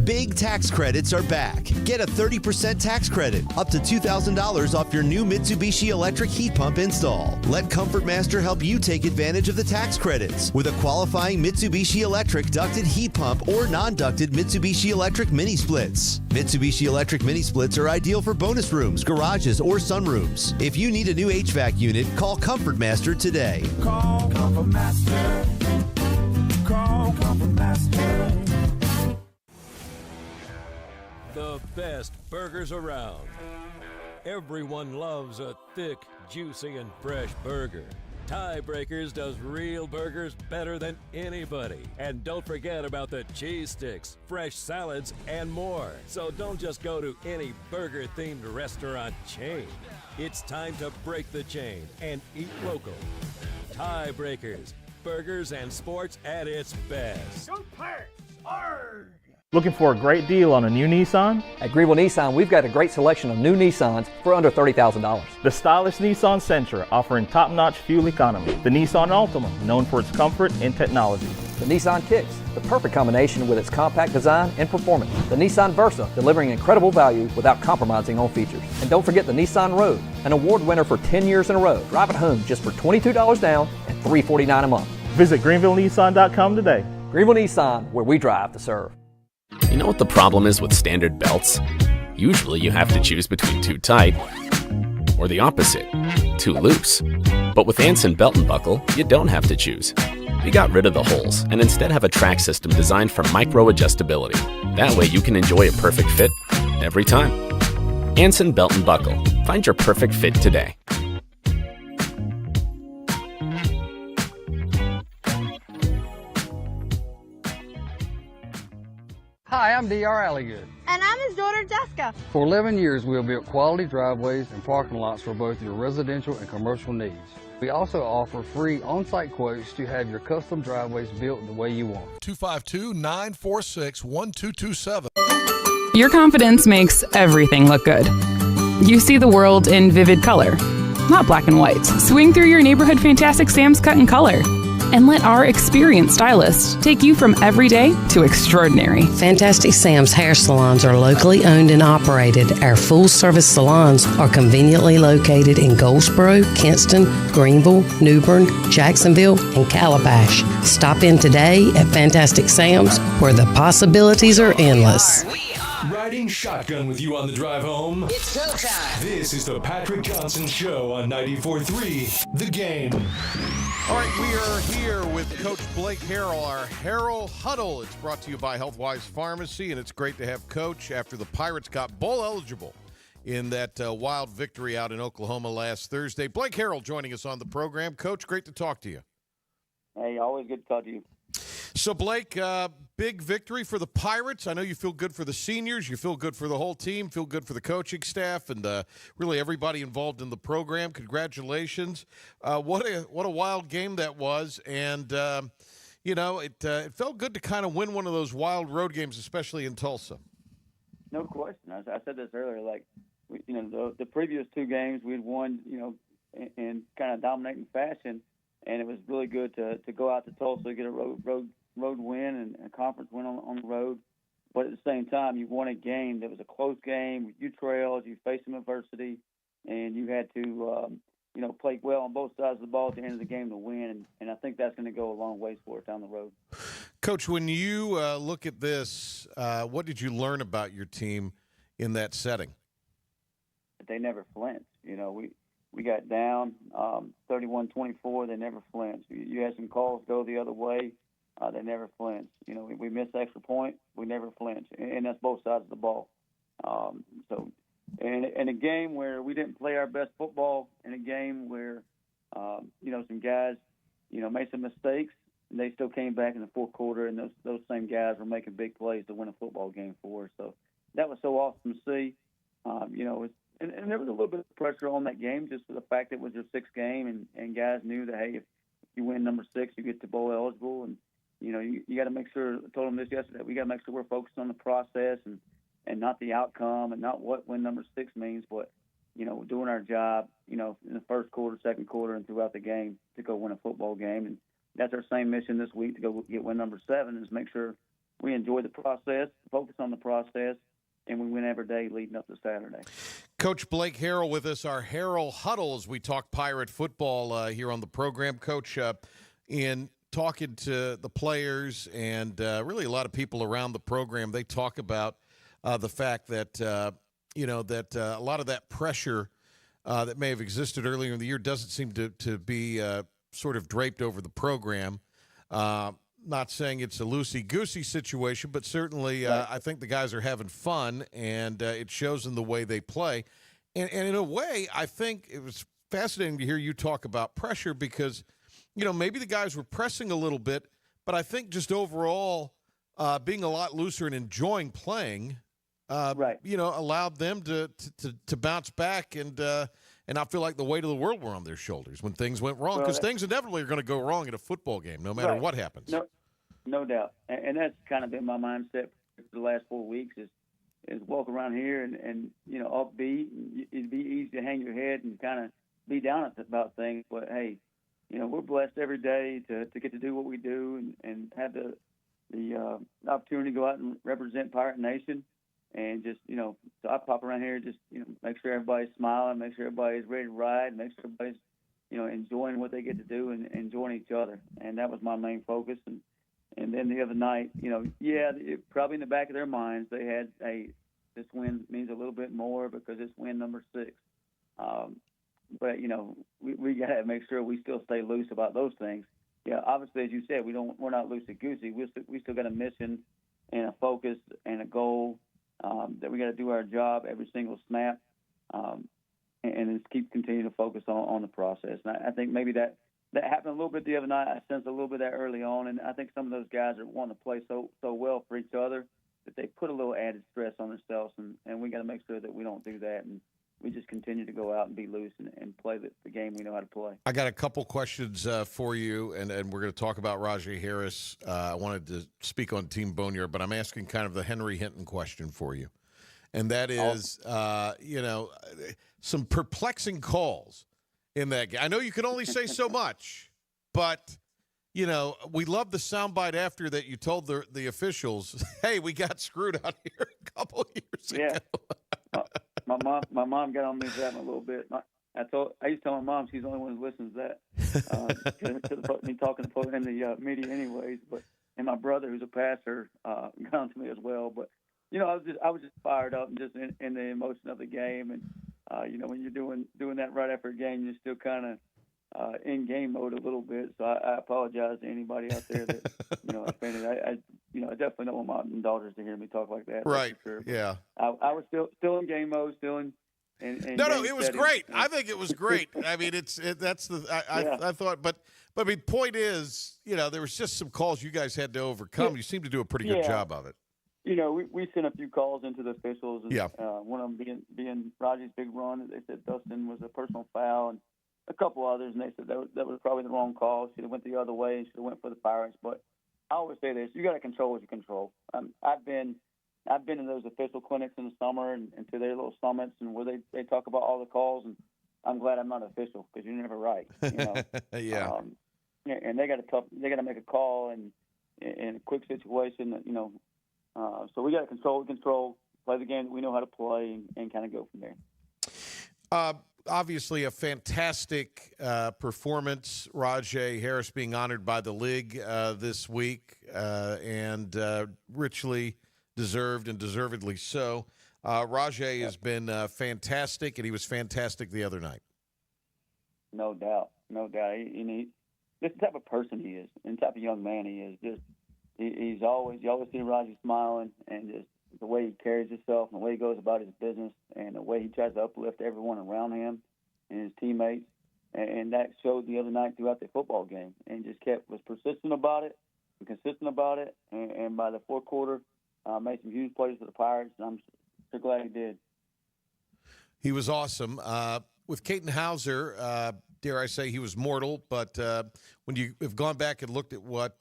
Big tax credits are back. Get a 30% tax credit, up to $2,000 off your new Mitsubishi electric heat pump install. Let Comfort Master help you take advantage of the tax credits with a qualifying Mitsubishi electric ducted heat pump or non-ducted Mitsubishi electric mini splits. Mitsubishi electric mini splits are ideal for bonus rooms, garages, or sunrooms. If you need a new HVAC unit, call Comfort Master today. Call Comfort Master. Call Comfort Master. The best burgers around. Everyone loves a thick, juicy, and fresh burger. Tiebreakers does real burgers better than anybody. And don't forget about the cheese sticks, fresh salads, and more. So don't just go to any burger-themed restaurant chain. It's time to break the chain and eat local. Tiebreakers, burgers and sports at its best. Go Pirates! Arrgh! Looking for a great deal on a new Nissan? At Greenville Nissan, we've got a great selection of new Nissans for under $30,000. The stylish Nissan Sentra, offering top-notch fuel economy. The Nissan Altima, known for its comfort and technology. The Nissan Kicks, the perfect combination with its compact design and performance. The Nissan Versa, delivering incredible value without compromising on features. And don't forget the Nissan Rogue, an award winner for 10 years in a row. Drive it home just for $22 down and $349 a month. Visit GreenvilleNissan.com today. Greenville Nissan, where we drive to serve. You know what the problem is with standard belts? Usually you have to choose between too tight or the opposite, too loose. But with Anson Belt & Buckle, you don't have to choose. We got rid of the holes and instead have a track system designed for micro-adjustability. That way you can enjoy a perfect fit every time. Anson Belt & Buckle. Find your perfect fit today. Hi, I'm D.R. Alligood. And I'm his daughter, Jessica. For 11 years, we have built quality driveways and parking lots for both your residential and commercial needs. We also offer free on-site quotes to have your custom driveways built the way you want. 252-946-1227. Your confidence makes everything look good. You see the world in vivid color, not black and white. Swing through your neighborhood Fantastic Sam's Cut in Color. And let our experienced stylists take you from everyday to extraordinary. Fantastic Sam's hair salons are locally owned and operated. Our full-service salons are conveniently located in Goldsboro, Kinston, Greenville, New Bern, Jacksonville, and Calabash. Stop in today at Fantastic Sam's, where the possibilities are endless. Riding shotgun with you on the drive home. It's showtime. This is the Patrick Johnson Show on 94.3 The Game. All right, we are here with Coach Blake Harrell, our Harrell Huddle. It's brought to you by HealthWise Pharmacy, and it's great to have Coach after the Pirates got bowl eligible in that wild victory out in Oklahoma last Thursday. Blake Harrell joining us on the program. Coach, great to talk to you. Hey, always good to talk to you. So, Blake, big victory for the Pirates. I know you feel good for the seniors. You feel good for the whole team, feel good for the coaching staff, and really everybody involved in the program. Congratulations. What a wild game that was. And, it felt good to kind of win one of those wild road games, especially in Tulsa. No question. I said this earlier. The previous two games we'd won, in kind of dominating fashion, and it was really good to go out to Tulsa, get a road win and a conference win on the road. But at the same time, you won a game that was a close game. You trailed, you faced some adversity, and you had to, play well on both sides of the ball at the end of the game to win. And I think that's going to go a long ways for us down the road. Coach, when you look at this, what did you learn about your team in that setting? They never flinched. We got down 31-24. They never flinched. You had some calls go the other way. They never flinched. We missed the extra point. We never flinched, and that's both sides of the ball. In a game where we didn't play our best football, in a game where some guys made some mistakes, and they still came back in the fourth quarter, and those same guys were making big plays to win a football game for us. So that was so awesome to see. And there was a little bit of pressure on that game just for the fact that it was your sixth game, and guys knew that, hey, if you win number 6, you get to bowl eligible. And, you got to make sure, I told them this yesterday, we got to make sure we're focused on the process and not the outcome and not what win number 6 means, but, doing our job, in the first quarter, second quarter, and throughout the game to go win a football game. And that's our same mission this week, to go get win number 7, is make sure we enjoy the process, focus on the process, and we win every day leading up to Saturday. Coach Blake Harrell with us, our Harrell Huddle, as we talk Pirate football here on the program. Coach, in talking to the players and really a lot of people around the program, they talk about the fact that, a lot of that pressure that may have existed earlier in the year doesn't seem to be sort of draped over the program. Not saying it's a loosey-goosey situation, but certainly I think the guys are having fun, and it shows in the way they play. And in a way, I think it was fascinating to hear you talk about pressure because, maybe the guys were pressing a little bit, but I think just overall being a lot looser and enjoying playing, allowed them to bounce back and not feel like the weight of the world were on their shoulders when things went wrong, because things inevitably are going to go wrong in a football game, no matter what happens. No doubt. And that's kind of been my mindset for the last 4 weeks is walk around here and upbeat. It'd be easy to hang your head and kind of be down about things. But, hey, we're blessed every day to get to do what we do and have the opportunity to go out and represent Pirate Nation. And just, so I pop around here, just, make sure everybody's smiling, make sure everybody's ready to ride, make sure everybody's, enjoying what they get to do and enjoying each other. And that was my main focus. And then the other night, probably in the back of their minds, they had, hey, this win means a little bit more because it's win number 6. But, we got to make sure we still stay loose about those things. Yeah, obviously, as you said, we're not loosey-goosey. We still got a mission and a focus and a goal. That we got to do our job every single snap, and just keep continuing to focus on the process. And I think maybe that happened a little bit the other night. I sensed a little bit of that early on, and I think some of those guys are wanting to play so well for each other that they put a little added stress on themselves, and we got to make sure that we don't do that, and we just continue to go out and be loose and play the game we know how to play. I got a couple questions for you, and we're going to talk about Rajay Harris. I wanted to speak on Team Boneyard, but I'm asking kind of the Henry Hinton question for you. And that is, some perplexing calls in that game. I know you can only say so much, but, we love the soundbite after that you told the officials, hey, we got screwed out here a couple years ago. My mom got on me for that a little bit. I used to tell my mom she's the only one who listens to that, me talking to folks in the media anyways. And my brother, who's a pastor, got on to me as well. But I was just fired up and just in the emotion of the game. And when you're doing that right after a game, you're still kind in game mode a little bit. So I apologize to anybody out there that offended. I definitely don't want my daughters to hear me talk like that. Right. Sure. Yeah. I was still in game mode, still in. No, it was great. I think it was great. I mean, I thought, but I mean, point is, there was just some calls you guys had to overcome. You seem to do a pretty good job of it. We sent a few calls into the officials, and yeah. One of them being Raji's big run. They said Dustin was a personal foul, and a couple others, and they said that was probably the wrong call. Should have went the other way and should have went for the Pirates. But I always say this: you got to control what you control. I've been in those official clinics in the summer and to their little summits, and where they talk about all the calls, and I'm glad I'm not official because you're never right. Yeah. And they got to make a call in a quick situation. So we got to control, play the game that we know how to play, and kind of go from there. Obviously, a fantastic performance. Rajai Harris being honored by the league this week, and richly deserved and deservedly so. Rajai has been fantastic, and he was fantastic the other night. No doubt. This type of person he is, and the type of young man he is. Just you always see Rajai smiling, and just the way he carries himself, and the way he goes about his business, and the way he tries to uplift everyone around him and his teammates, and that showed the other night throughout the football game, and just was persistent about it, and consistent about it, and by the fourth quarter, made some huge plays for the Pirates, and I'm so glad he did. He was awesome. With Caton Hauser, dare I say he was mortal, but when you have gone back and looked at what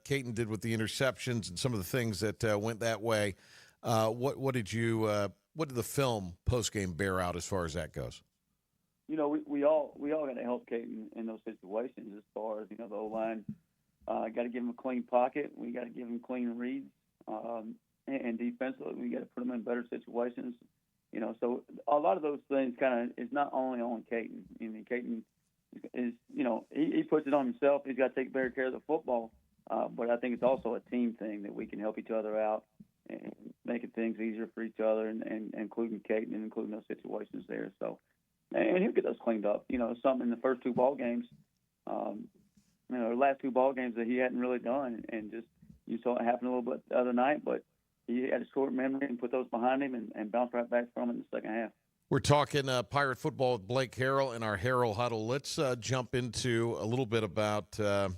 Caton did with the interceptions and some of the things that went that way, what did the film postgame bear out as far as that goes? We all got to help Caton in those situations as far as the O-line. Got to give him a clean pocket. We got to give him clean reads, and defensively we got to put him in better situations. So a lot of those things kind of is not only on Caton. I mean, Caton is he puts it on himself. He's got to take better care of the football. But I think it's also a team thing that we can help each other out and making things easier for each other, and including Caton and including those situations there. So, and he'll get those cleaned up. Something in the first two ball games, the last two ball games that he hadn't really done, and just you saw it happen a little bit the other night, but he had a short memory and put those behind him and bounced right back from it in the second half. We're talking Pirate football with Blake Harrell in our Harrell Huddle. Let's jump into a little bit about the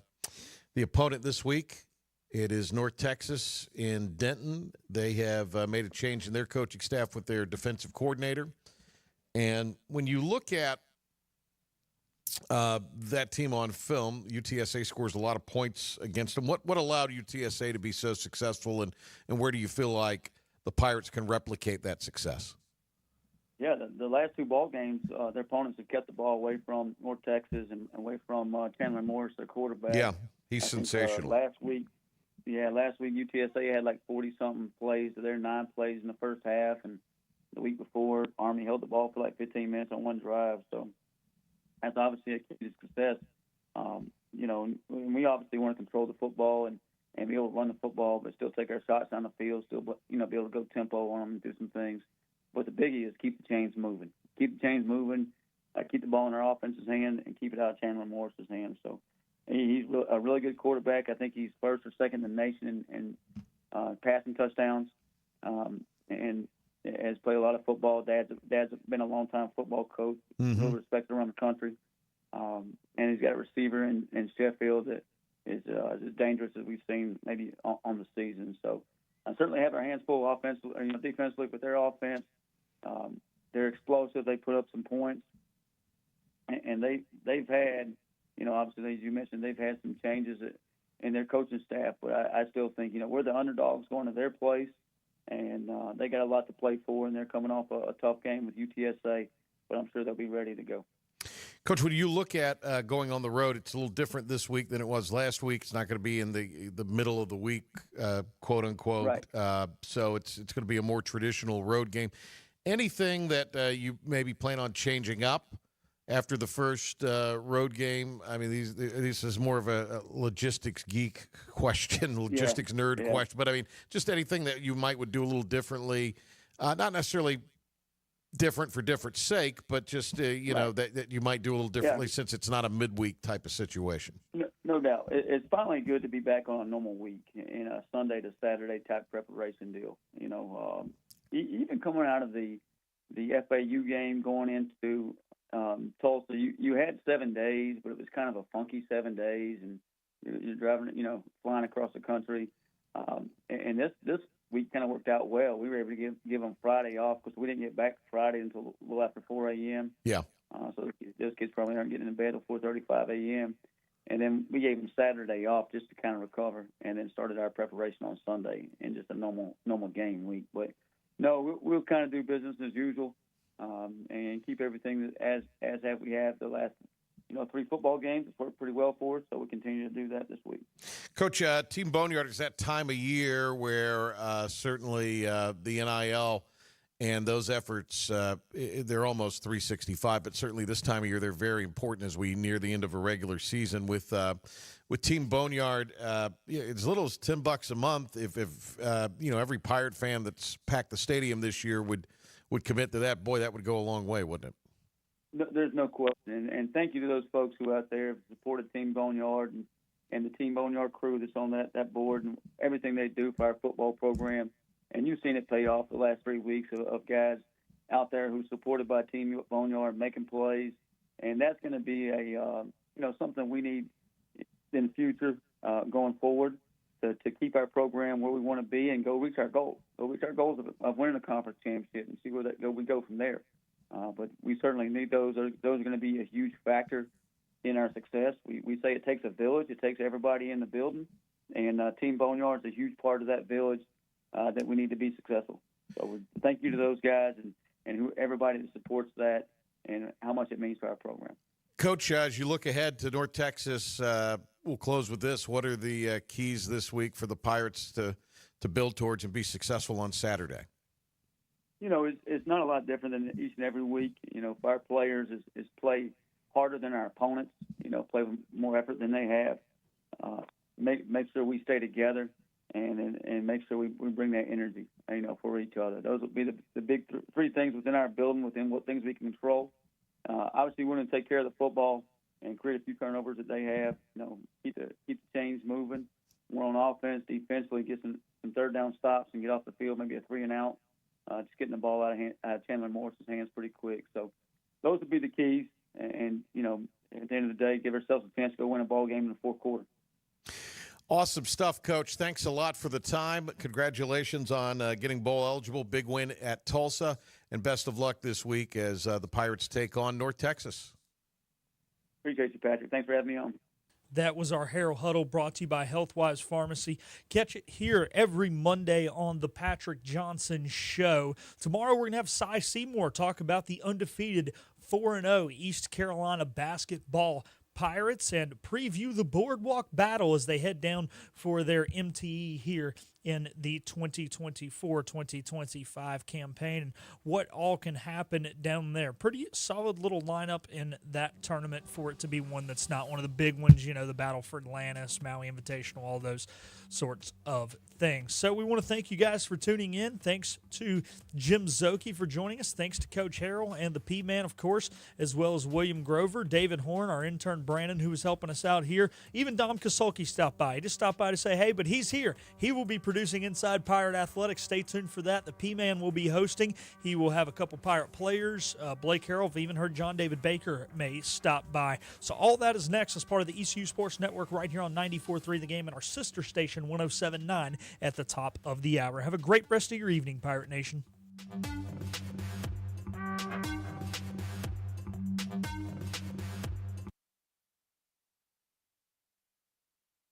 opponent this week. It is North Texas in Denton. They have made a change in their coaching staff with their defensive coordinator. And when you look at that team on film, UTSA scores a lot of points against them. What allowed UTSA to be so successful, and where do you feel like the Pirates can replicate that success? Yeah, the last two ball games, their opponents have kept the ball away from North Texas and away from Chandler Morris, their quarterback. Yeah, he's sensational. Last week UTSA had like 40-something plays. So there 9 plays in the first half, and the week before, Army held the ball for like 15 minutes on one drive. So that's obviously a key to success. We obviously want to control the football and be able to run the football, but still take our shots down the field, still be able to go tempo on them and do some things. But the biggie is keep the chains moving. Keep the chains moving, keep the ball in our offense's hand, and keep it out of Chandler Morris's hands. So he's a really good quarterback. I think he's first or second in the nation in passing touchdowns, and has played a lot of football. Dad's been a long-time football coach, really respected around the country. And he's got a receiver in Sheffield that is as dangerous as we've seen maybe on the season. So I certainly have our hands full offensively, defensively with their offense. They're explosive. They put up some points, and they've had, obviously as you mentioned, they've had some changes in their coaching staff. But I still think we're the underdogs going to their place, and they got a lot to play for, and they're coming off a tough game with UTSA. But I'm sure they'll be ready to go. Coach, when you look at going on the road, it's a little different this week than it was last week. It's not going to be in the middle of the week, quote unquote. Right. So it's going to be a more traditional road game. Anything that you maybe plan on changing up after the first road game? I mean, this is more of a logistics geek question, logistics nerd question. But I mean, just anything that you would do a little differently, not necessarily different for different sake, but just know that you might do a little differently since it's not a midweek type of situation. No doubt. It's finally good to be back on a normal week in a Sunday to Saturday type preparation deal. Even coming out of the FAU game going into Tulsa, you had 7 days, but it was kind of a funky 7 days, and you're driving, flying across the country. And this week kind of worked out well. We were able to give them Friday off because we didn't get back Friday until a little after 4 a.m. Yeah. So those kids probably aren't getting in bed till 4:35 a.m. And then we gave them Saturday off just to kind of recover, and then started our preparation on Sunday in just a normal game week. But no, we'll kind of do business as usual, and keep everything as we have the last 3 football games. It's worked pretty well for us, so we continue to do that this week. Coach, Team Boneyard is that time of year where certainly the NIL and those efforts, they're almost 365, but certainly this time of year they're very important as we near the end of a regular season. With Team Boneyard, as little as $10 a month, if every Pirate fan that's packed the stadium this year would commit to that, boy, that would go a long way, wouldn't it? No, there's no question, and thank you to those folks who out there have supported Team Boneyard and the Team Boneyard crew that's on that board and everything they do for our football program. And you've seen it pay off the last 3 weeks of guys out there who's supported by Team Boneyard making plays, and that's going to be something we need in the future going forward to keep our program where we want to be and go reach our goals. Go reach our goals of winning a conference championship and see where we go from there. But we certainly need those. Those are going to be a huge factor in our success. We say it takes a village. It takes everybody in the building, and Team Boneyard is a huge part of that village that we need to be successful. So thank you to those guys and everybody that supports that and how much it means for our program. Coach, as you look ahead to North Texas, we'll close with this. What are the keys this week for the Pirates to build towards and be successful on Saturday? It's not a lot different than each and every week. For our players is play harder than our opponents, play with more effort than they have. Make sure we stay together and make sure we bring that energy, for each other. Those will be the big three things within our building, within what things we can control. Obviously, we want to take care of the football and create a few turnovers that they have. Keep the chains moving. We're on offense, defensively, get some third down stops and get off the field, maybe a 3-and-out. Just getting the ball out of Chandler Morris's hands pretty quick. So those would be the keys. And at the end of the day, give ourselves a chance to go win a ball game in the fourth quarter. Awesome stuff, Coach. Thanks a lot for the time. Congratulations on getting bowl eligible. Big win at Tulsa. And best of luck this week as the Pirates take on North Texas. Appreciate you, Patrick. Thanks for having me on. That was our Harrell Huddle, brought to you by HealthWise Pharmacy. Catch it here every Monday on the Patrick Johnson Show. Tomorrow we're going to have Cy Seymour talk about the undefeated 4-0 East Carolina basketball Pirates and preview the Boardwalk Battle as they head down for their MTE here in the 2024-2025 campaign and what all can happen down there. Pretty solid little lineup in that tournament for it to be one that's not one of the big ones, the Battle for Atlantis, Maui Invitational, all those sorts of things. So we want to thank you guys for tuning in. Thanks to Jim Szoke for joining us. Thanks to Coach Harrell and the P-Man, of course, as well as William Grover, David Horn, our intern Brandon, who was helping us out here. Even Dom Kasulki stopped by. He just stopped by to say, hey, but he's here. He will be producing Inside Pirate Athletics. Stay tuned for that. The P-Man will be hosting. He will have a couple Pirate players. Blake Harrell, I've even heard John David Baker may stop by. So all that is next as part of the ECU Sports Network right here on 94.3 The Game and our sister station 107.9 at the top of the hour. Have a great rest of your evening, Pirate Nation.